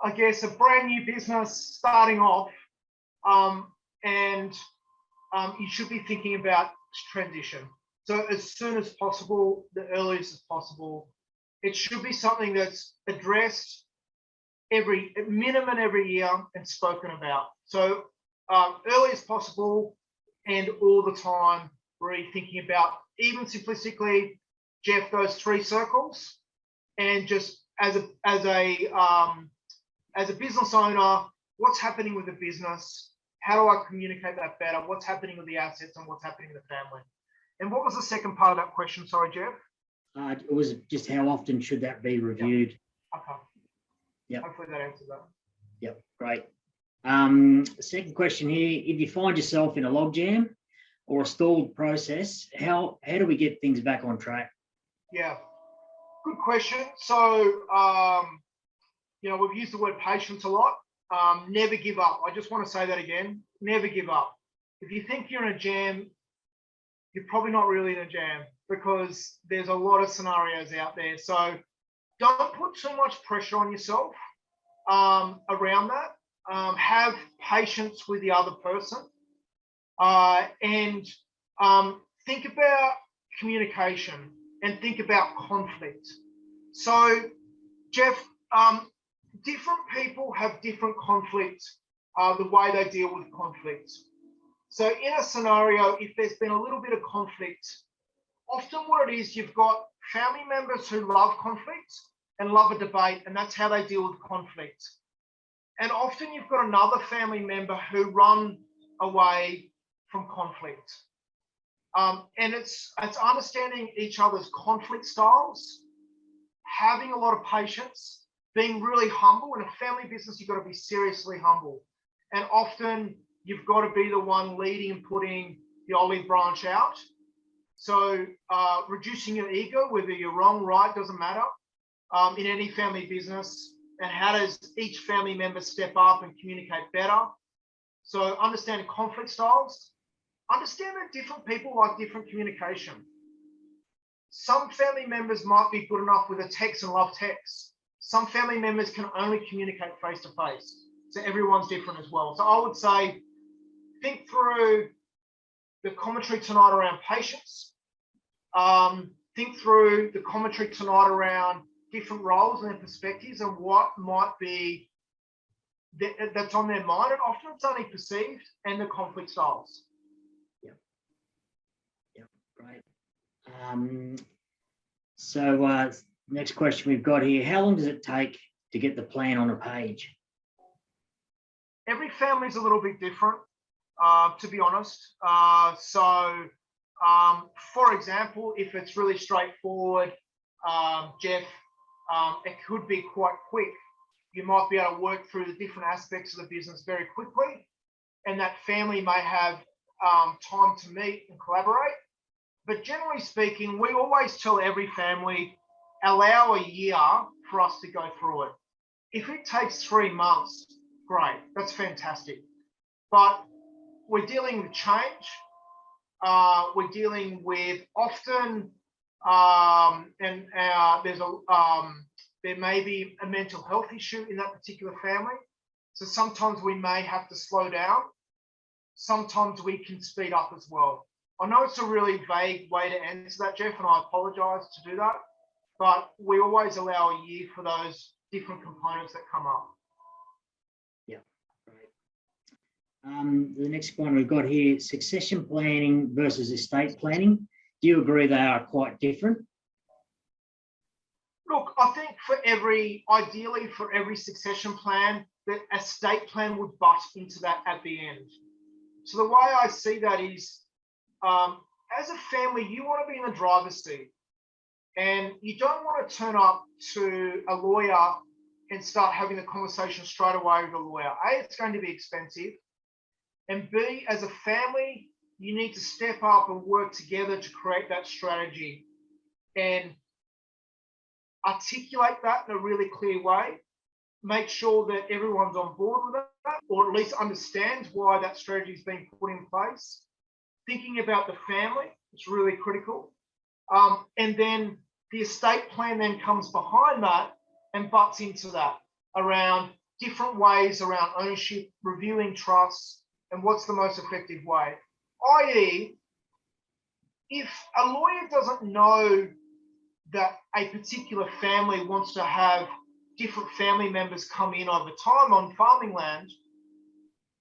I guess a brand new business starting off, and you should be thinking about transition. So as soon as possible, the earliest as possible. It should be something that's addressed minimum every year and spoken about. So early as possible and all the time, really thinking about, even simplistically, Jeff, those 3 circles, and just as a business owner, what's happening with the business? How do I communicate that better? What's happening with the assets and what's happening with the family? And what was the second part of that question? Sorry, Jeff. It was just how often should that be reviewed? Yep. Okay. Yep. Hopefully that answers that. Yep, great. Second question here, if you find yourself in a logjam or a stalled process, how do we get things back on track? Yeah, good question. So, we've used the word patience a lot. Never give up. I just want to say that again. Never give up. If you think you're in a jam, you're probably not really in a jam, because there's a lot of scenarios out there. So don't put too much pressure on yourself around that. Have patience with the other person, and think about communication and think about conflict. So, Jeff, different people have different conflict, the way they deal with conflict. So in a scenario, if there's been a little bit of conflict, often what it is, you've got family members who love conflict and love a debate, and that's how they deal with conflict. And often you've got another family member who run away from conflict. And it's understanding each other's conflict styles, having a lot of patience, being really humble. In a family business, you've got to be seriously humble. And often you've got to be the one leading and putting the olive branch out. So reducing your ego, whether you're wrong, right, doesn't matter, in any family business. And how does each family member step up and communicate better? So understanding conflict styles. Understand that different people like different communication. Some family members might be good enough with a text and love text. Some family members can only communicate face-to-face. So everyone's different as well. So I would say, think through the commentary tonight around patience. Think through the commentary tonight around different roles and perspectives and what might be that's on their mind. And often it's only perceived, and the conflict styles. Yeah, great. So next question we've got here, how long does it take to get the plan on a page? Every family is a little bit different, to be honest. For example, if it's really straightforward, Jeff, it could be quite quick. You might be able to work through the different aspects of the business very quickly, and that family may have time to meet and collaborate. But generally speaking, we always tell every family, allow a year for us to go through it. If it takes 3 months, great, that's fantastic. But we're dealing with change. We're dealing with often, there may be a mental health issue in that particular family. So sometimes we may have to slow down. Sometimes we can speed up as well. I know it's a really vague way to answer that, Jeff, and I apologize to do that, but we always allow a year for those different components that come up. Yeah, great. The next one we've got here, succession planning versus estate planning. Do you agree they are quite different? Look, I think ideally for every succession plan, the estate plan would butt into that at the end. So the way I see that is, as a family, you want to be in the driver's seat, and you don't want to turn up to a lawyer and start having a conversation straight away with a lawyer. A, it's going to be expensive, and B, as a family, you need to step up and work together to create that strategy and articulate that in a really clear way. Make sure that everyone's on board with that, or at least understands why that strategy is being put in place. Thinking about the family is really critical. And then the estate plan then comes behind that and butts into that around different ways around ownership, reviewing trusts, and what's the most effective way. i.e., if a lawyer doesn't know that a particular family wants to have different family members come in over time on farming land,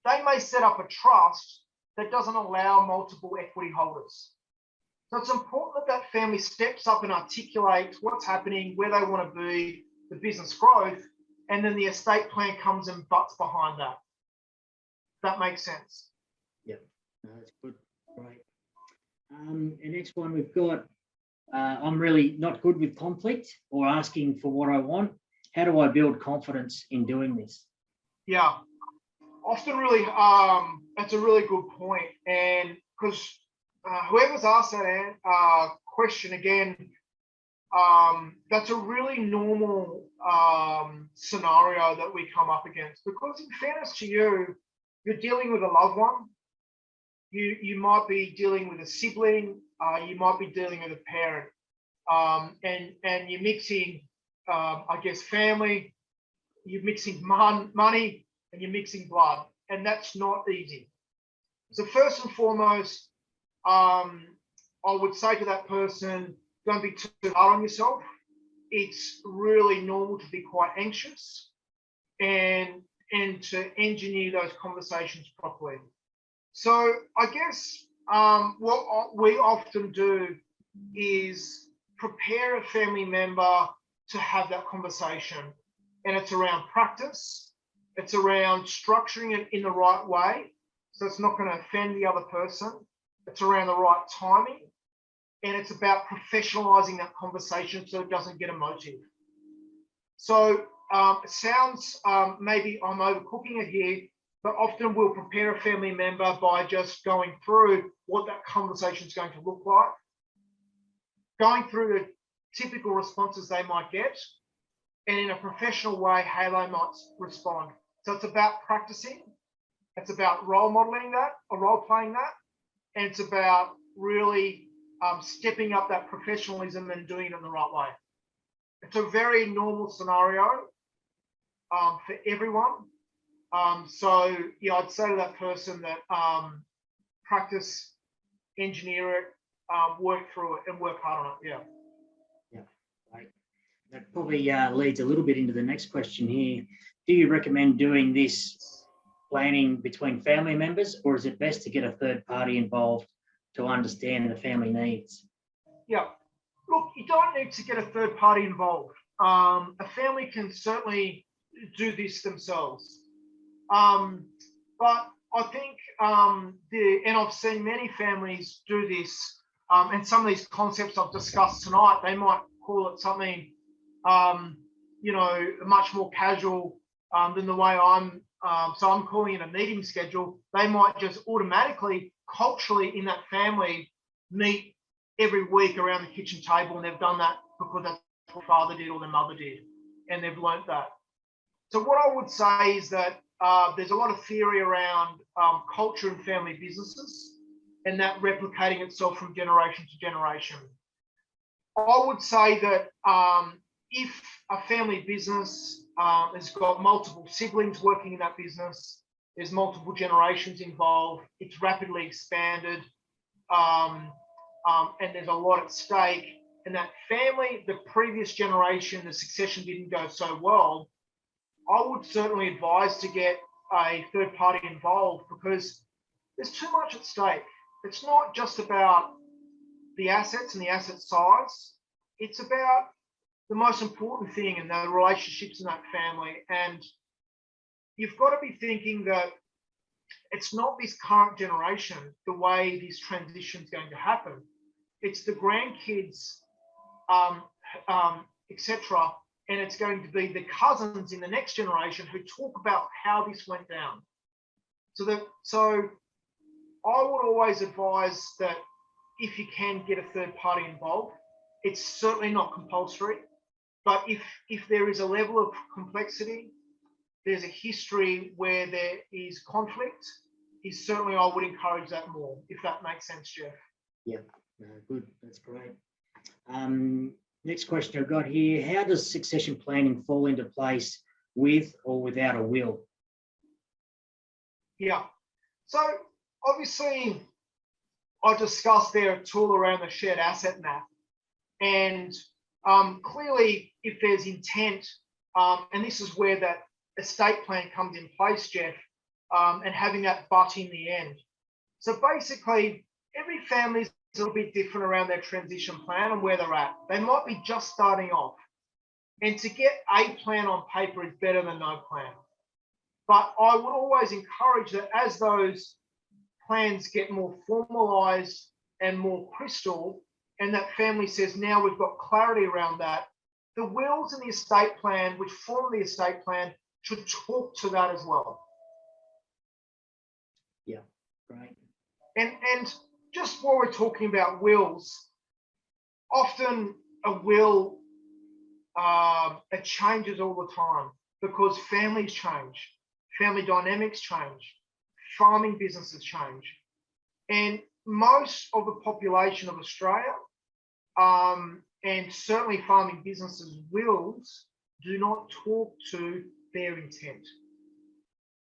they may set up a trust that doesn't allow multiple equity holders. So it's important that that family steps up and articulates what's happening, where they want to be, the business growth, and then the estate plan comes and butts behind that. That makes sense. Yep, no, that's good. Great. The next one we've got, I'm really not good with conflict or asking for what I want. How do I build confidence in doing this? Yeah, often really, that's a really good point. And because whoever's asked that question again, that's a really normal scenario that we come up against, because in fairness to you, you're dealing with a loved one. You might be dealing with a sibling, you might be dealing with a parent, and you're mixing, I guess, family, you're mixing money, and you're mixing blood, and that's not easy. So first and foremost, I would say to that person, don't be too hard on yourself. It's really normal to be quite anxious and to engineer those conversations properly. So I guess what we often do is prepare a family member to have that conversation. And it's around practice. It's around structuring it in the right way, so it's not going to offend the other person. It's around the right timing. And it's about professionalizing that conversation so it doesn't get emotive. So it sounds, maybe I'm overcooking it here, but often we'll prepare a family member by just going through what that conversation is going to look like, going through the typical responses they might get, and in a professional way, how they might respond. So it's about practicing, it's about role modeling that, or role playing that, and it's about really stepping up that professionalism and doing it in the right way. It's a very normal scenario for everyone. So yeah, I'd say to that person that practice, engineer it, work through it, and work hard on it. Yeah. Yeah, right. That probably leads a little bit into the next question here. Do you recommend doing this planning between family members, or is it best to get a third party involved to understand the family needs? Yeah. Look, you don't need to get a third party involved. A family can certainly do this themselves. But I think, and I've seen many families do this, and some of these concepts I've discussed tonight, they might call it something, much more casual than the way so I'm calling it a meeting schedule. They might just automatically, culturally in that family, meet every week around the kitchen table, and they've done that because that's what father did or their mother did, and they've learnt that. So what I would say is that there's a lot of theory around culture and family businesses, and that replicating itself from generation to generation. I would say that if a family business has got multiple siblings working in that business, there's multiple generations involved, it's rapidly expanded, and there's a lot at stake, and that family, the previous generation, the succession didn't go so well, I would certainly advise to get a third party involved, because there's too much at stake. It's not just about the assets and the asset size. It's about the most important thing and the relationships in that family. And you've got to be thinking that it's not this current generation, the way this transition is going to happen. It's the grandkids, etc. And it's going to be the cousins in the next generation who talk about how this went down. So I would always advise that if you can get a third party involved, it's certainly not compulsory. But if there is a level of complexity, there's a history where there is conflict, certainly I would encourage that more, if that makes sense, Jeff. Yeah, good. That's great. Next question I've got here. How does succession planning fall into place with or without a will? Yeah. So obviously, I discussed there a tool around the shared asset map. And clearly, if there's intent, and this is where that estate plan comes in place, Jeff, and having that but in the end. So basically, every family is a little bit different around their transition plan and where they're at. They might be just starting off. And to get a plan on paper is better than no plan. But I would always encourage that as those plans get more formalized and more crystal, and that family says, now we've got clarity around that, the wills and the estate plan, which form the estate plan, should talk to that as well. Yeah, right. And just while we're talking about wills, often a will, it changes all the time because families change, family dynamics change, farming businesses change. And most of the population of Australia, and certainly farming businesses' wills, do not talk to their intent.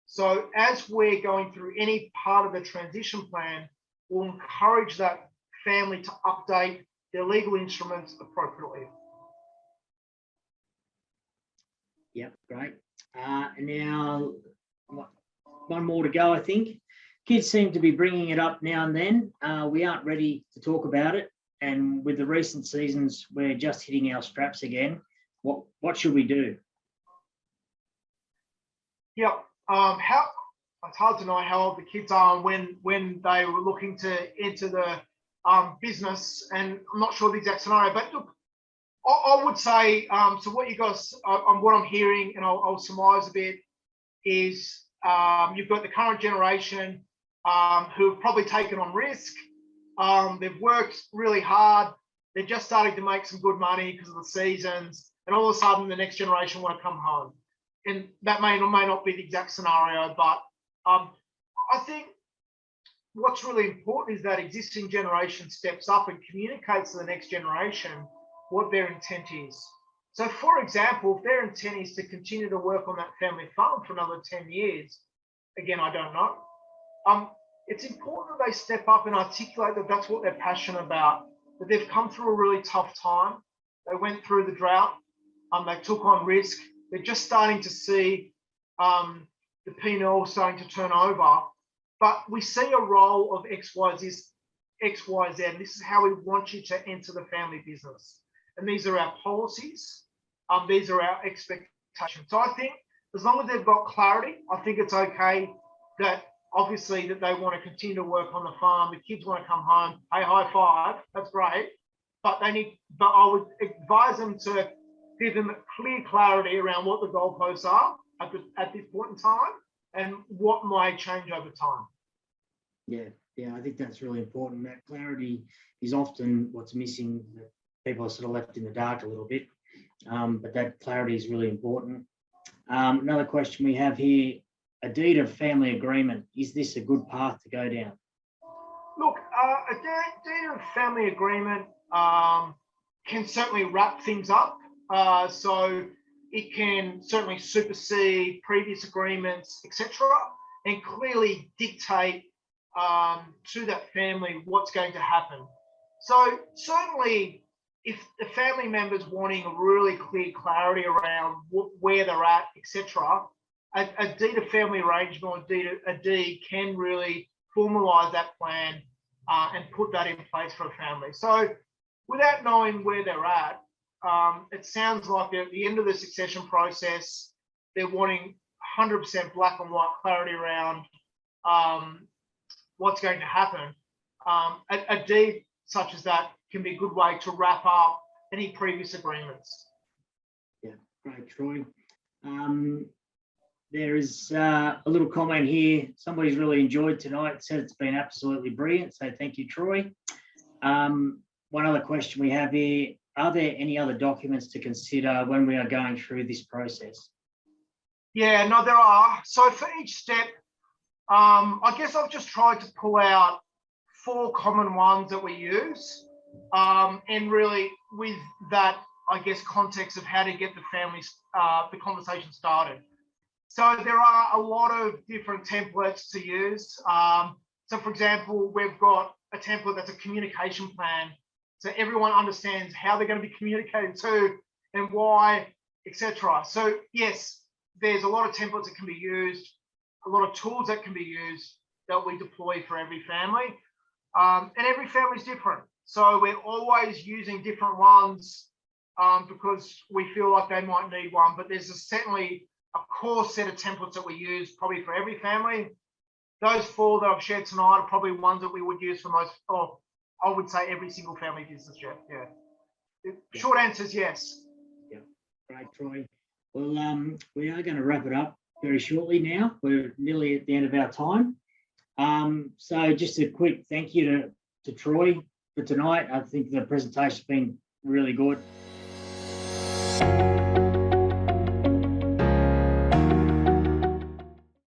So as we're going through any part of the transition plan, we'll encourage that family to update their legal instruments appropriately. Yep, great. And now one more to go, I think. Kids seem to be bringing it up now and then. We aren't ready to talk about it. And with the recent seasons, we're just hitting our straps again. What should we do? Yeah, it's hard to know how old the kids are when they were looking to enter the business, and I'm not sure the exact scenario, but look, I would say, so what you guys, what I'm hearing, and I'll surmise a bit, is you've got the current generation who have probably taken on risk. They've worked really hard. They're just starting to make some good money because of the seasons, and all of a sudden the next generation want to come home. And that may or may not be the exact scenario, but I think what's really important is that existing generation steps up and communicates to the next generation what their intent is. So for example, if their intent is to continue to work on that family farm for another 10 years, again, I don't know. It's important that they step up and articulate that that's what they're passionate about, that they've come through a really tough time. They went through the drought. They took on risk. They're just starting to see the P&L starting to turn over. But we see a role of X, Y, Z. This is how we want you to enter the family business. And these are our policies. These are our expectations. So I think as long as they've got clarity, I think it's okay that obviously that they want to continue to work on the farm. The kids want to come home. Hey, high five. That's great. But I would advise them to give them clear clarity around what the goalposts are at this point in time and what might change over time. Yeah, I think that's really important. That clarity is often what's missing. People are sort of left in the dark a little bit, but that clarity is really important. Another question we have here, a deed of family agreement. Is this a good path to go down? Look, a deed of family agreement can certainly wrap things up. So it can certainly supersede previous agreements, etc., and clearly dictate to that family what's going to happen. So certainly, if the family member's wanting a really clear clarity around where they're at, etc., a deed of family arrangement or a deed can really formalise that plan and put that in place for a family. So without knowing where they're at, it sounds like at the end of the succession process, they're wanting 100% black and white clarity around what's going to happen. A deed such as that can be a good way to wrap up any previous agreements. Yeah, great, Troy. There is a little comment here. Somebody's really enjoyed tonight, said it's been absolutely brilliant. So thank you, Troy. One other question we have here, are there any other documents to consider when we are going through this process? Yeah, no, there are. So for each step, I guess I've just tried to pull out 4 common ones that we use, and really with that, I guess, context of how to get the families, the conversation started. So there are a lot of different templates to use. So for example, we've got a template that's a communication plan. So everyone understands how they're going to be communicated to and why, etc. So yes, there's a lot of templates that can be used, a lot of tools that can be used that we deploy for every family. And every family is different. So we're always using different ones because we feel like they might need one, but there's certainly a core set of templates that we use probably for every family. Those 4 that I've shared tonight are probably ones that we would use for most, or I would say every single family business, Jeff. Yeah. Short answer is yes. Yeah, great, Troy. Well, we are going to wrap it up very shortly now. We're nearly at the end of our time. So just a quick thank you to Troy for tonight. I think the presentation's been really good.